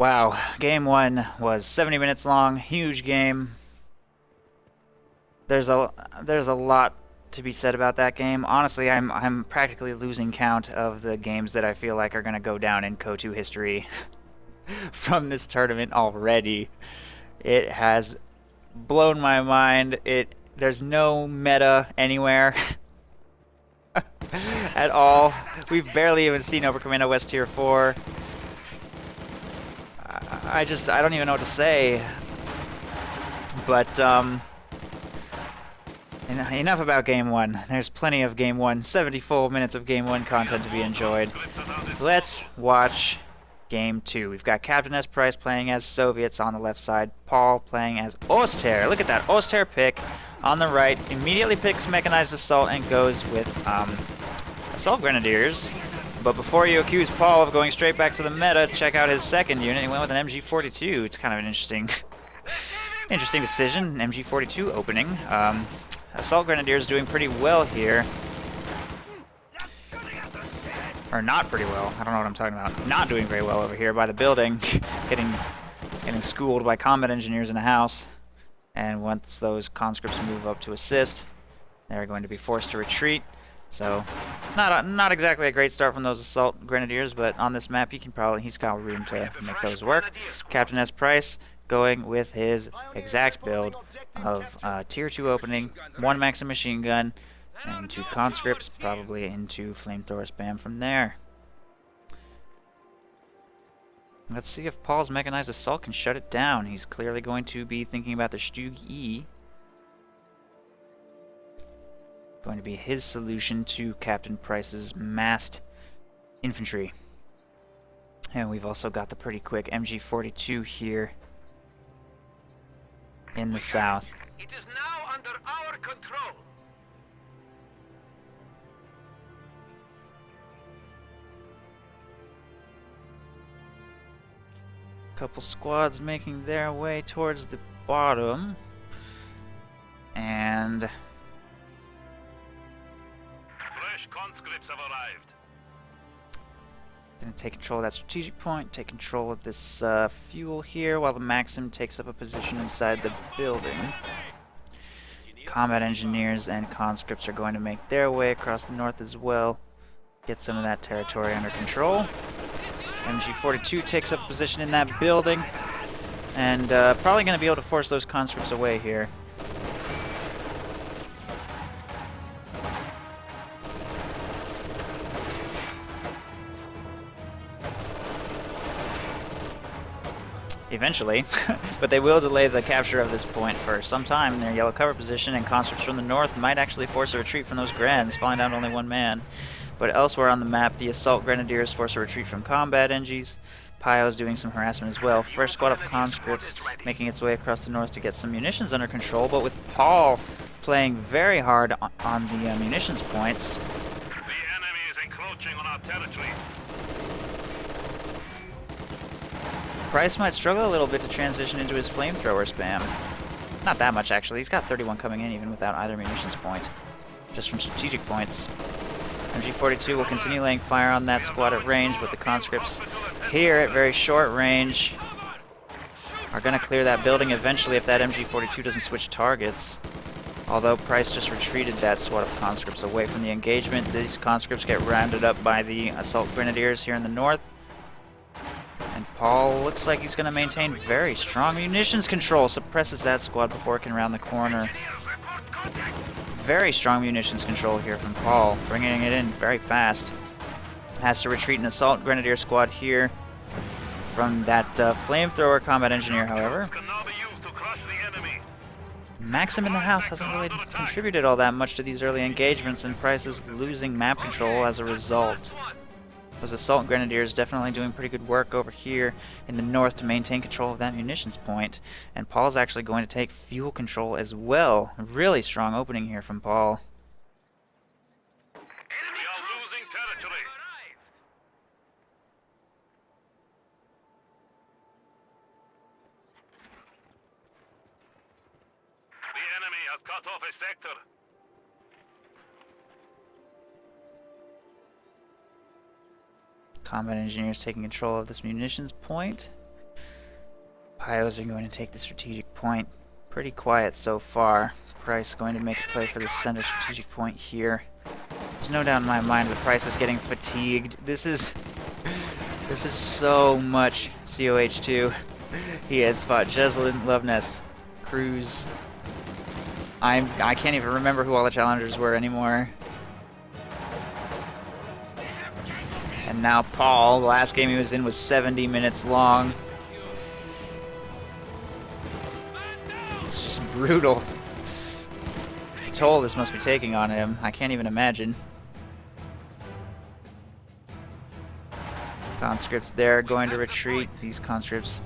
Wow, game one was 70 minutes long, huge game. There's a lot to be said about that game. Honestly, I'm practically losing count of the games that I feel like are gonna go down in KOTU history from this tournament already. It has blown my mind. There's no meta anywhere at all. We've barely even seen Over Commando West Tier 4. I don't even know what to say. But enough about game one. There's plenty of game one. 70 full minutes of game one content to be enjoyed. Let's watch game two. We've got CaptainSPrice playing as Soviets on the left side. Paul playing as Oster. Look at that Oster pick on the right. Immediately picks Mechanized Assault and goes with Assault Grenadiers. But before you accuse Paul of going straight back to the meta, check out his second unit. He went with an MG42. It's kind of an interesting decision. MG42 opening. Assault Grenadiers doing pretty well here. Or not pretty well. I don't know what I'm talking about. Not doing very well over here by the building. getting schooled by combat engineers in the house. And once those conscripts move up to assist, they're going to be forced to retreat. So, not exactly a great start from those Assault Grenadiers, but on this map he's got room to make those work. CaptainSPrice going with his exact build of Tier 2 opening, 1 Maxim machine gun, and 2 conscripts, probably into flamethrower spam from there. Let's see if Paul's Mechanized Assault can shut it down. He's clearly going to be thinking about the Stug E. Going to be his solution to CaptainSPrice's massed infantry. And we've also got the pretty quick MG42 here in the south. It is now under our control. Couple squads making their way towards the bottom. And fresh conscripts have arrived. Gonna take control of that strategic point, take control of this fuel here while the Maxim takes up a position inside the building. Combat engineers and conscripts are going to make their way across the north as well. Get some of that territory under control. MG42 takes up a position in that building. And probably going to be able to force those conscripts away here. Eventually, but they will delay the capture of this point for some time in their yellow cover position, and conscripts from the north might actually force a retreat from those Grens, falling down to only 1 man. But elsewhere on the map, the Assault Grenadiers force a retreat from combat NGs. Pyo's doing some harassment as well. First squad of conscripts making its way across the north to get some munitions under control, but with Paul playing very hard on the munitions points. The enemy is encroaching on our territory. Price might struggle a little bit to transition into his flamethrower spam. Not that much, actually. He's got 31 coming in even without either munitions point. Just from strategic points. MG42 will continue laying fire on that squad at range, but the conscripts here at very short range are going to clear that building eventually if that MG42 doesn't switch targets. Although Price just retreated that squad of conscripts away from the engagement, these conscripts get rounded up by the Assault Grenadiers here in the north. And Paul looks like he's going to maintain very strong munitions control. Suppresses that squad before it can round the corner. Very strong munitions control here from Paul. Bringing it in very fast. Has to retreat an Assault Grenadier squad here from that flamethrower combat engineer, however. Maxim in the house hasn't really contributed all that much to these early engagements, and Price is losing map control as a result. Those Assault Grenadiers definitely doing pretty good work over here in the north to maintain control of that munitions point. And Paul's actually going to take fuel control as well. A really strong opening here from Paul. We are losing territory. The enemy has cut off a sector. Combat engineers taking control of this munitions point. Pios are going to take the strategic point. Pretty quiet so far. Price going to make a play for the center strategic point here. There's no doubt in my mind that Price is getting fatigued. This is so much COH2. He has fought Jeslin, Lovenest, Cruz. I can't even remember who all the challengers were anymore. And now Paul, the last game he was in was 70 minutes long. It's just brutal. The toll this must be taking on him, I can't even imagine. Conscripts there going to retreat. These conscripts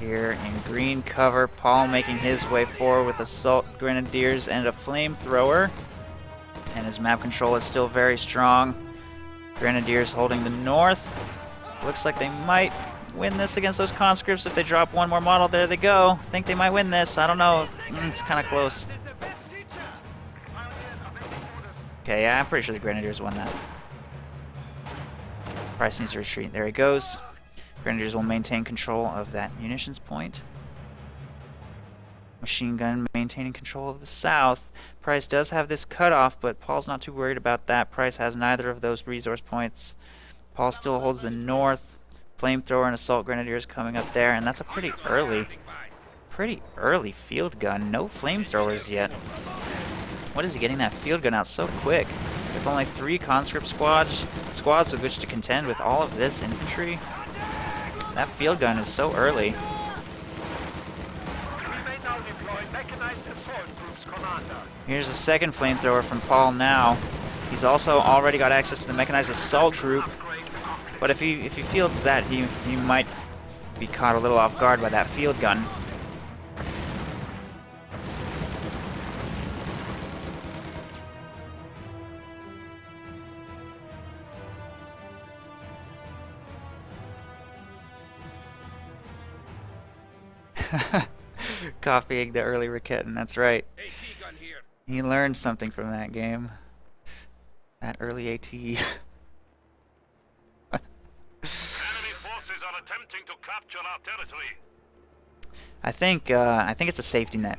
here in green cover. Paul making his way forward with assault grenadiers and a flamethrower. And his map control is still very strong. Grenadiers holding the north. Looks like they might win this against those conscripts if they drop one more model. There they go. Think they might win this. I don't know. It's kind of close. Okay, yeah, I'm pretty sure the Grenadiers won that. Price needs to retreat. There he goes. Grenadiers will maintain control of that munitions point. Machine gun maintaining control of the south. Price does have this cutoff, but Paul's not too worried about that. Price has neither of those resource points. Paul still holds the north. Flamethrower and assault grenadiers coming up there, and that's a pretty early field gun. No flamethrowers yet. What is he getting that field gun out so quick? With only 3 conscript squads with which to contend with all of this infantry. That field gun is so early. Here's a second flamethrower from Paul now. He's also already got access to the mechanized assault group. But if he fields that, he might be caught a little off guard by that field gun. Copying the early Raketin, that's right. He learned something from that game. That early AT. Enemy forces are attempting to capture our territory. I think it's a safety net.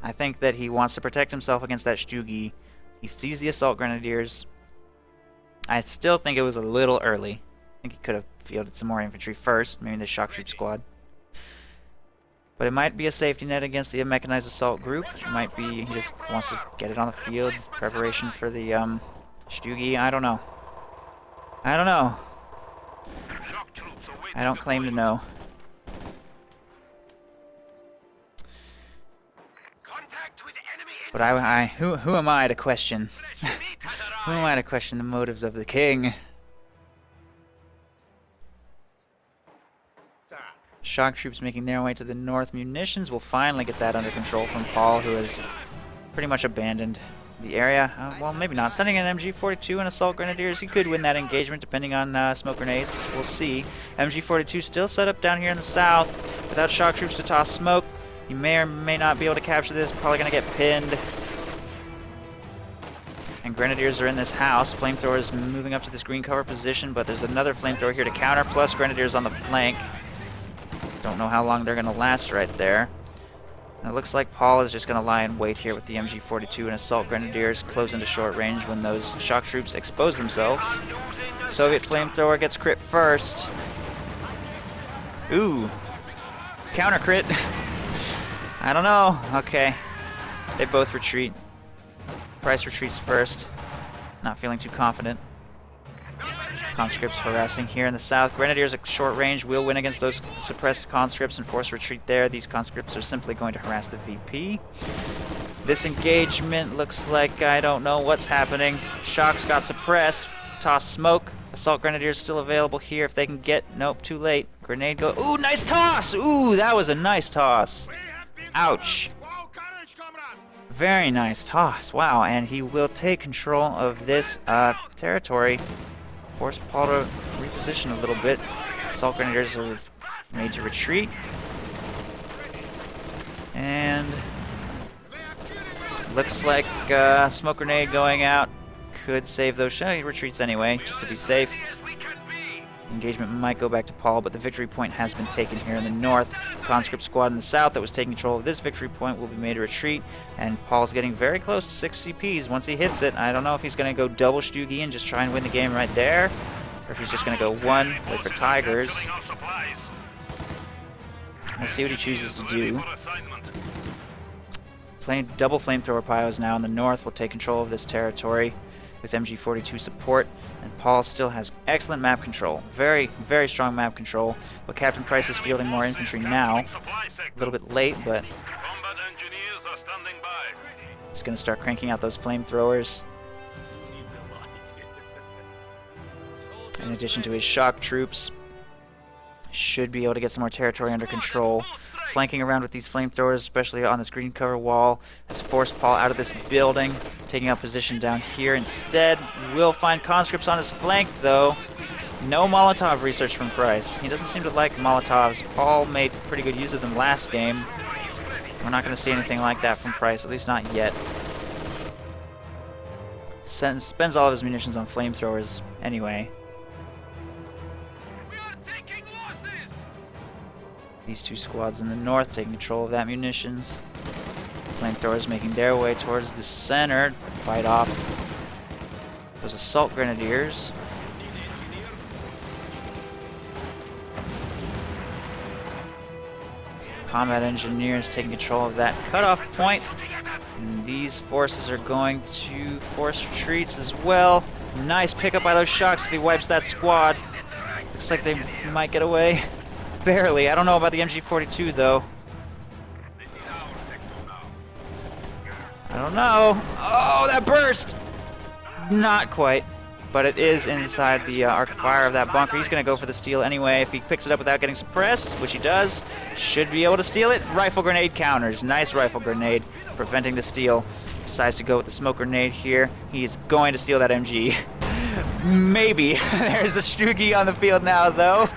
I think that he wants to protect himself against that Stugi. He sees the assault grenadiers. I still think it was a little early. I think he could have fielded some more infantry first, maybe the shock troop squad. But it might be a safety net against the mechanized assault group. It might be he just wants to get it on the field, preparation for the Stugi. I don't know. I don't know. I don't claim to know. But who am I to question? Who am I to question the motives of the king? Shock troops making their way to the north. Munitions will finally get that under control from Paul, who has pretty much abandoned the area. Well, maybe not. Sending an MG42 and assault grenadiers, he could win that engagement depending on smoke grenades. We'll see. MG42 still set up down here in the south. Without shock troops to toss smoke, he may or may not be able to capture this. Probably going to get pinned. And grenadiers are in this house. Flamethrower is moving up to this green cover position, but there's another flamethrower here to counter, plus grenadiers on the flank. Don't know how long they're going to last right there. And it looks like Paul is just going to lie in wait here with the MG42 and assault grenadiers, close into short range when those shock troops expose themselves. Soviet flamethrower gets crit first. Ooh. Counter crit. I don't know. Okay. They both retreat. Price retreats first. Not feeling too confident. Conscripts harassing here in the south. Grenadiers at short range will win against those suppressed conscripts and force retreat there. These conscripts are simply going to harass the VP. This engagement looks like I don't know what's happening. Shocks got suppressed. Toss smoke. Assault grenadiers still available here if they can get... Nope, too late. Grenade go... Ooh, nice toss! Ooh, that was a nice toss. Ouch. Very nice toss. Wow, and he will take control of this territory. Force Paul to reposition a little bit. Assault grenadiers are made to retreat. And looks like smoke grenade going out could save those. He retreats anyway, just to be safe. Engagement might go back to Paul, but the victory point has been taken here in the north. Conscript squad in the south that was taking control of this victory point will be made a retreat, and Paul's getting very close to 6 CPs. Once he hits it, I don't know if he's going to go double Stugi and just try and win the game right there, or if he's just going to go one, wait for Tigers. We'll see what he chooses to do. Double flamethrower pyros now in the north will take control of this territory with MG42 support, and Paul still has excellent map control. Very, very strong map control, but CaptainSPrice is fielding more infantry now. A little bit late, but he's going to start cranking out those flamethrowers. In addition to his shock troops, should be able to get some more territory under control. Flanking around with these flamethrowers, especially on this green cover wall, has forced Paul out of this building, taking up position down here. Instead, will find conscripts on his flank, though. No Molotov research from Price. He doesn't seem to like Molotovs. Paul made pretty good use of them last game. We're not going to see anything like that from Price, at least not yet. Spends all of his munitions on flamethrowers anyway. These two squads in the north taking control of that munitions. Flamethrowers making their way towards the center. Fight off those assault grenadiers. Combat engineers taking control of that cutoff point. And these forces are going to force retreats as well. Nice pickup by those shocks if he wipes that squad. Looks like they might get away. Barely. I don't know about the MG42 though. I don't know. Oh, that burst! Not quite. But it is inside the arc of fire of that bunker. He's going to go for the steal anyway. If he picks it up without getting suppressed, which he does, should be able to steal it. Rifle grenade counters. Nice rifle grenade, preventing the steal. Decides to go with the smoke grenade here. He's going to steal that MG. Maybe. There's a Stugi on the field now, though.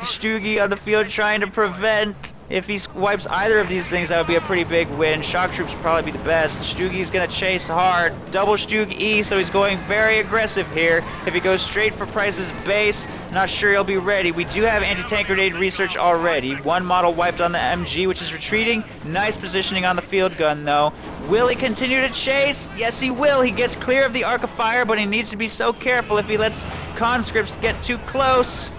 Stugi on the field trying to prevent. If he wipes either of these things, that would be a pretty big win. Shock troops would probably be the best. Stugi's going to chase hard. Double Stug-E, so he's going very aggressive here. If he goes straight for Price's base, not sure he'll be ready. We do have anti-tank grenade research already. One model wiped on the MG, which is retreating. Nice positioning on the field gun, though. Will he continue to chase? Yes, he will. He gets clear of the arc of fire, but he needs to be so careful if he lets conscripts get too close.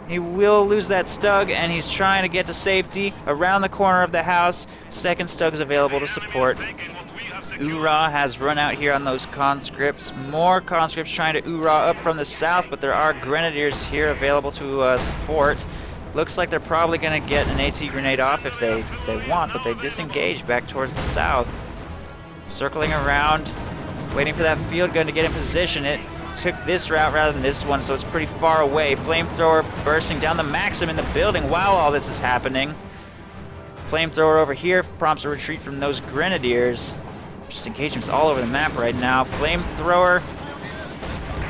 He will lose that Stug, and he's trying to get to safety around the corner of the house. Second Stug is available to support. Oorah has run out here on those conscripts. More conscripts trying to Oorah up from the south, but there are grenadiers here available to support. Looks like they're probably going to get an AT grenade off if they want, but they disengage back towards the south. Circling around, waiting for that field gun to get in position. It took this route rather than this one, so it's pretty far away. Flamethrower bursting down the Maxim in the building while all this is happening. Flamethrower over here prompts a retreat from those grenadiers. Just engagements all over the map right now. Flamethrower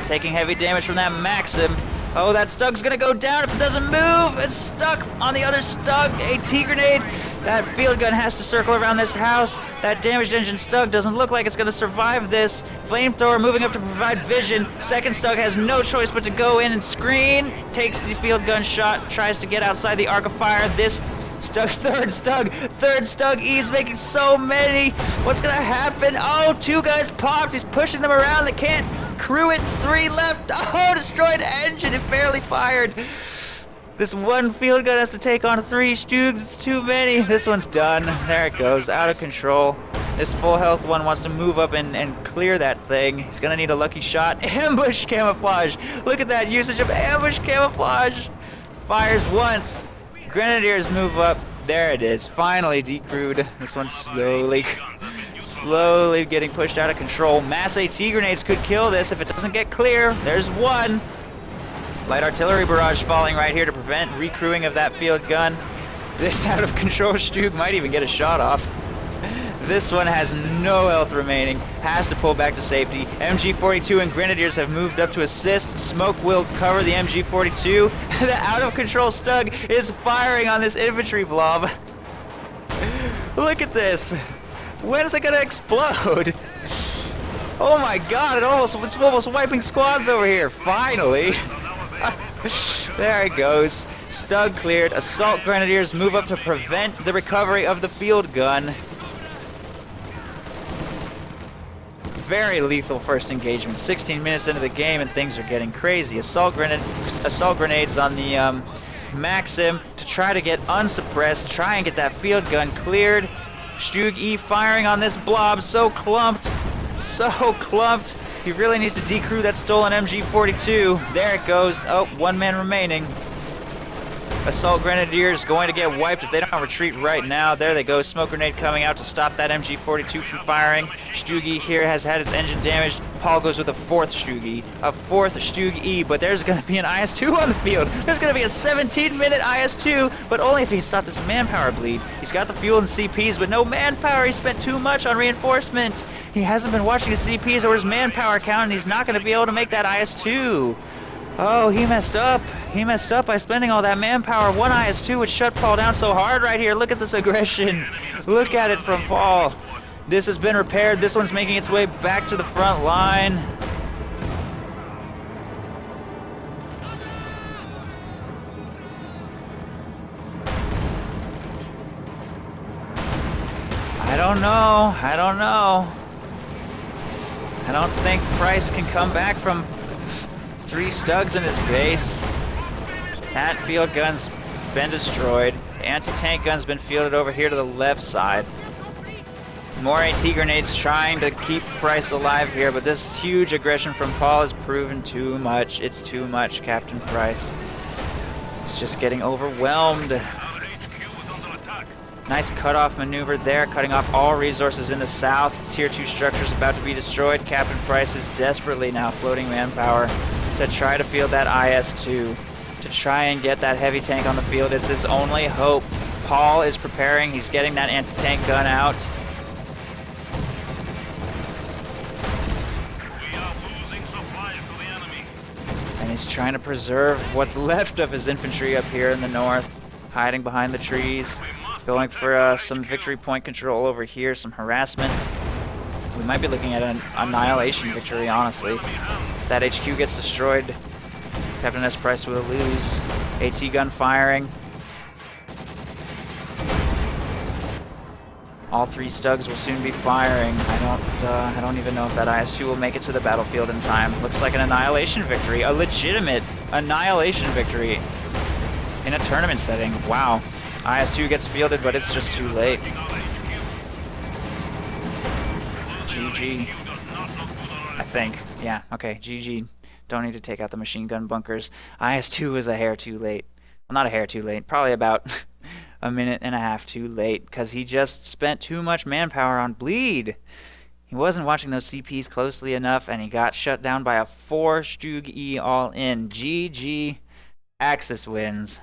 taking heavy damage from that Maxim. Oh, that Stug's gonna go down if it doesn't move. It's stuck on the other Stug. AT grenade. That field gun has to circle around this house. That damaged engine Stug doesn't look like it's gonna survive this. Flamethrower moving up to provide vision. Second Stug has no choice but to go in and screen. Takes the field gun shot. Tries to get outside the arc of fire. This Stug's third Stug-E is making so many. What's gonna happen? Oh, two guys popped. He's pushing them around. They can't crew it. 3 left. Oh, destroyed engine. It barely fired. This one field gun has to take on 3 Stugs. It's too many. This one's done. There it goes. Out of control. This full health one wants to move up and clear that thing. He's gonna need a lucky shot. Ambush camouflage. Look at that usage of ambush camouflage. Fires once. Grenadiers move up. There it is. Finally decrewed. This one's slowly getting pushed out of control. Mass AT grenades could kill this if it doesn't get clear. There's one. Light artillery barrage falling right here to prevent recrewing of that field gun. This out of control Stug might even get a shot off. This one has no health remaining. Has to pull back to safety. MG42 and Grenadiers have moved up to assist. Smoke will cover the MG42. The out of control Stug is firing on this infantry blob. Look at this. When is it gonna explode? Oh my god, it's almost wiping squads over here. Finally. There it goes. Stug cleared. Assault Grenadiers move up to prevent the recovery of the field gun. Very lethal first engagement. 16 minutes into the game and things are getting crazy. Assault grenades on the Maxim to try to get unsuppressed, try and get that field gun cleared. Stug E firing on this blob, so clumped. So clumped. He really needs to decrew that stolen MG42. There it goes. Oh, one man remaining. Assault Grenadiers going to get wiped if they don't retreat right now. There they go. Smoke grenade coming out to stop that MG42 from firing. Stug here has had his engine damaged. Paul goes with a fourth Stug E. A fourth Stug E, but there's going to be an IS-2 on the field. There's going to be a 17-minute IS-2, but only if he can stop this manpower bleed. He's got the fuel and CPs, but no manpower. He spent too much on reinforcements. He hasn't been watching his CPs or his manpower count, and he's not going to be able to make that IS-2. Oh, he messed up. He messed up by spending all that manpower. One IS-2 would shut Paul down so hard right here. Look at this aggression. Look at it from Paul. This has been repaired. This one's making its way back to the front line. I don't know. I don't know. I don't think Price can come back from 3 Stugs in his base. That field gun's been destroyed. The anti-tank gun's been fielded over here to the left side. More AT grenades trying to keep Price alive here, but this huge aggression from Paul has proven too much. It's too much, Captain Price. It's just getting overwhelmed. Nice cutoff maneuver there, cutting off all resources in the south. Tier 2 structures about to be destroyed. Captain Price is desperately now floating manpower to try to field that IS-2, to try and get that heavy tank on the field. It's his only hope. Paul is preparing. He's getting that anti-tank gun out. We are losing supplies to the enemy. And he's trying to preserve what's left of his infantry up here in the north, hiding behind the trees, going for some victory point control over here, some harassment. We might be looking at an annihilation victory, honestly. If that HQ gets destroyed, CaptainSPrice will lose. AT gun firing. All 3 Stugs will soon be firing. I don't even know if that IS-2 will make it to the battlefield in time. Looks like an annihilation victory, a legitimate annihilation victory in a tournament setting. Wow. IS-2 gets fielded, but it's just too late. GG. I think. Yeah, okay, GG. Don't need to take out the machine gun bunkers. IS-2 was a hair too late. Well, not a hair too late. Probably about a minute and a half too late, because he just spent too much manpower on bleed. He wasn't watching those CPs closely enough, and he got shut down by a 4 Stug E all in. GG. Axis wins.